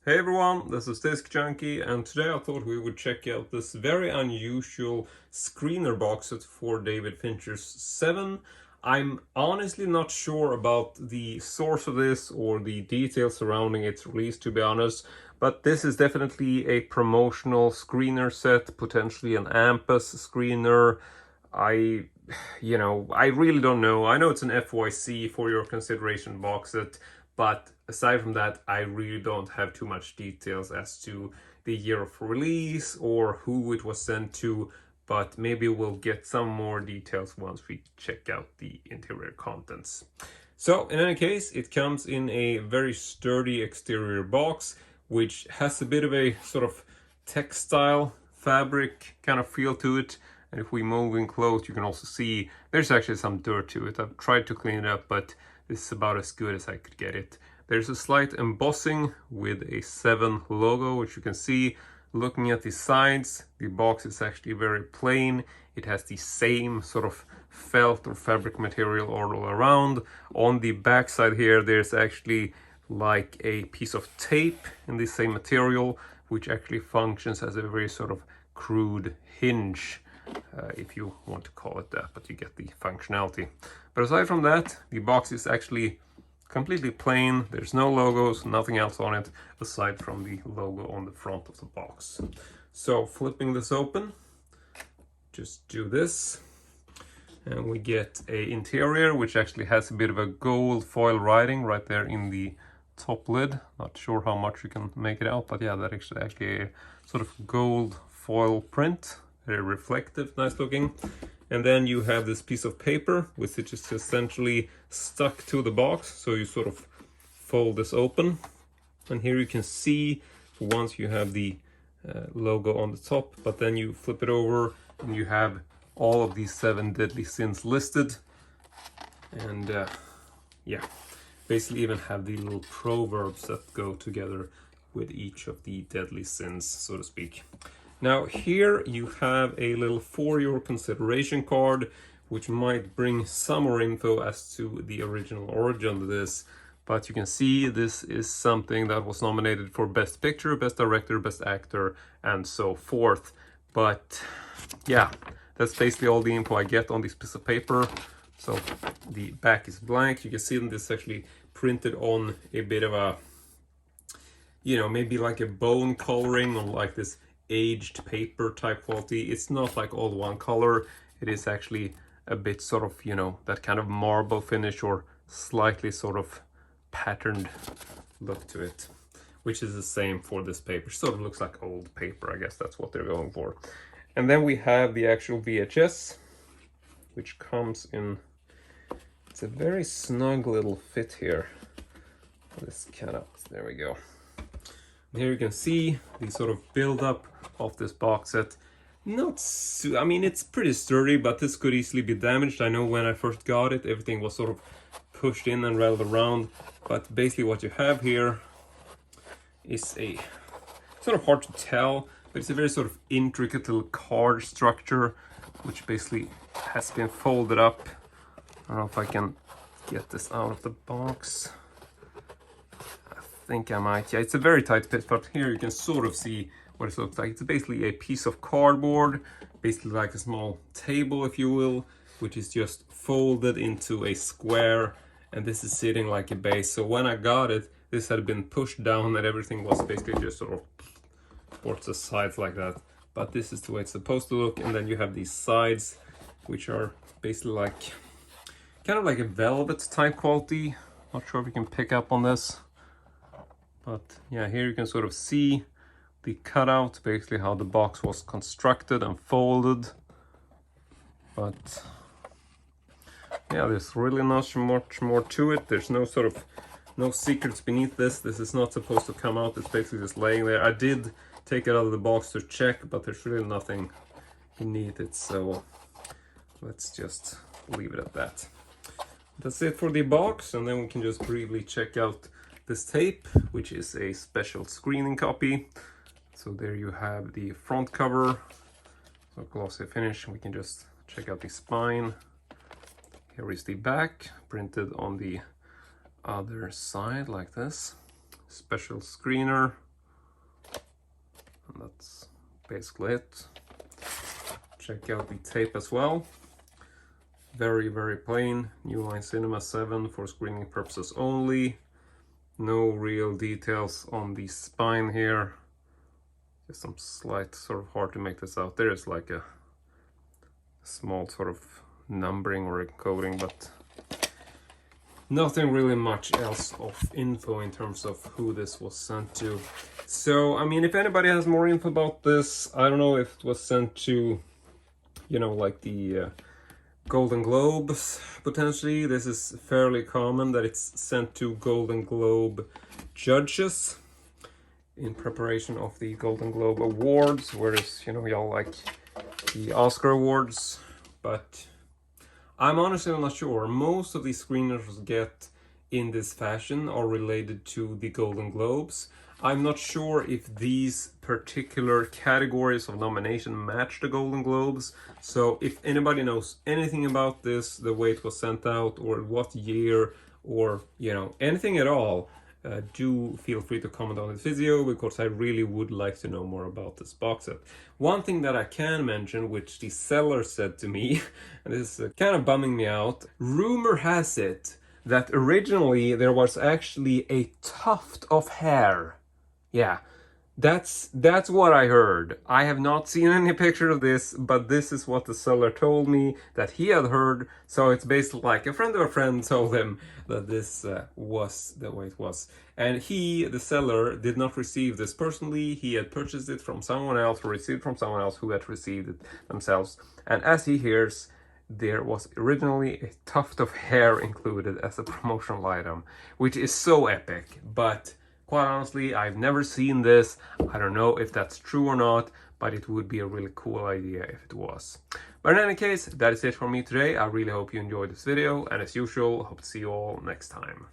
Hey everyone, this is Disc Junkie, and today I thought we would check out this very unusual screener box set for David Fincher's Seven. I'm honestly not sure about the source of this or the details surrounding its release, to be honest, but this is definitely a promotional screener set, potentially an AMPAS screener. I really don't know. I know it's an FYC for your consideration box set, but aside from that, I really don't have too much details as to the year of release or who it was sent to, but maybe we'll get some more details once we check out the interior contents. So in any case, it comes in a very sturdy exterior box, which has a bit of a sort of textile fabric kind of feel to it. And if we move in close, you can also see there's actually some dirt to it. I've tried to clean it up, but this is about as good as I could get it. There's a slight embossing with a 7 logo, which you can see. Looking at the sides, the box is actually very plain. It has the same sort of felt or fabric material all around. On the back side here, there's actually like a piece of tape in the same material, which actually functions as a very sort of crude hinge. If you want to call it that, but you get the functionality. But aside from that, the box is actually completely plain. There's no logos, nothing else on it aside from the logo on the front of the box. So flipping this open, just do this, and we get a interior which actually has a bit of a gold foil writing right there in the top lid. Not sure how much you can make it out, but yeah, that is actually a sort of gold foil print. Very reflective, nice looking. And then you have this piece of paper which is just essentially stuck to the box, so you sort of fold this open, and here you can see once you have the logo on the top, but then you flip it over and you have all of these 7 deadly sins listed, and yeah, basically even have the little proverbs that go together with each of the deadly sins, so to speak. Now here you have a little for your consideration card, which might bring some more info as to the original origin of this. But you can see this is something that was nominated for Best Picture, Best Director, Best Actor, and so forth. But yeah, that's basically all the info I get on this piece of paper. So the back is blank. You can see that this is actually printed on a bit of a, maybe like a bone coloring or like this aged paper type quality. It's not like all one color. It is actually a bit sort of, that kind of marble finish or slightly sort of patterned look to it, which is the same for this paper. Sort of looks like old paper. I guess that's what they're going for. And then we have the actual VHS, which comes in, it's a very snug little fit here. This cut out, there we go. Here you can see the sort of build-up of this box set. I mean, it's pretty sturdy, but this could easily be damaged. I know when I first got it, everything was sort of pushed in and rattled around. But basically what you have here is a sort of hard to tell, but it's a very sort of intricate little card structure, which basically has been folded up. I don't know if I can get this out of the box. I think I might. Yeah, it's a very tight fit, but here you can sort of see what it looks like. It's basically a piece of cardboard, basically like a small table, if you will, which is just folded into a square, and this is sitting like a base. So when I got it, this had been pushed down and everything was basically just sort of towards the sides like that. But this is the way it's supposed to look, and then you have these sides, which are basically like kind of like a velvet type quality. Not sure if you can pick up on this. But yeah, here you can sort of see the cutout, basically how the box was constructed and folded. But yeah, there's really not much more to it. There's no secrets beneath this. This is not supposed to come out. It's basically just laying there. I did take it out of the box to check, but there's really nothing beneath it. So let's just leave it at that. That's it for the box, and then we can just briefly check out this tape, which is a special screening copy. So there you have the front cover, so glossy finish. We can just check out the spine. Here is the back, printed on the other side like this. Special screener, that's basically it. Check out the tape as well. Very, very plain. New line Cinema 7 for screening purposes only. No real details on the spine here. Just some slight, sort of hard to make this out. There is like a small sort of numbering or encoding, but nothing really much else of info in terms of who this was sent to. So, I mean, if anybody has more info about this, I don't know if it was sent to, you know, like the Golden Globes, potentially. This is fairly common that it's sent to Golden Globe judges in preparation of the Golden Globe Awards, whereas, you know, y'all like the Oscar Awards, but I'm honestly not sure. Most of these screeners get in this fashion are related to the Golden Globes. I'm not sure if these particular categories of nomination match the Golden Globes. So if anybody knows anything about this, the way it was sent out, or what year, or, you know, anything at all, do feel free to comment on this video, because I really would like to know more about this box set. One thing that I can mention, which the seller said to me, and this is kind of bumming me out, rumor has it that originally there was actually a tuft of hair. Yeah, that's what I heard. I have not seen any picture of this, but this is what the seller told me that he had heard. So it's basically like a friend of a friend told him that this was the way it was. And he, the seller, did not receive this personally. He had purchased it from someone else, or received from someone else who had received it themselves. And as he hears, there was originally a tuft of hair included as a promotional item, which is so epic. But quite honestly, I've never seen this. I don't know if that's true or not, but it would be a really cool idea if it was. But in any case, that is it for me today. I really hope you enjoyed this video, and as usual, hope to see you all next time.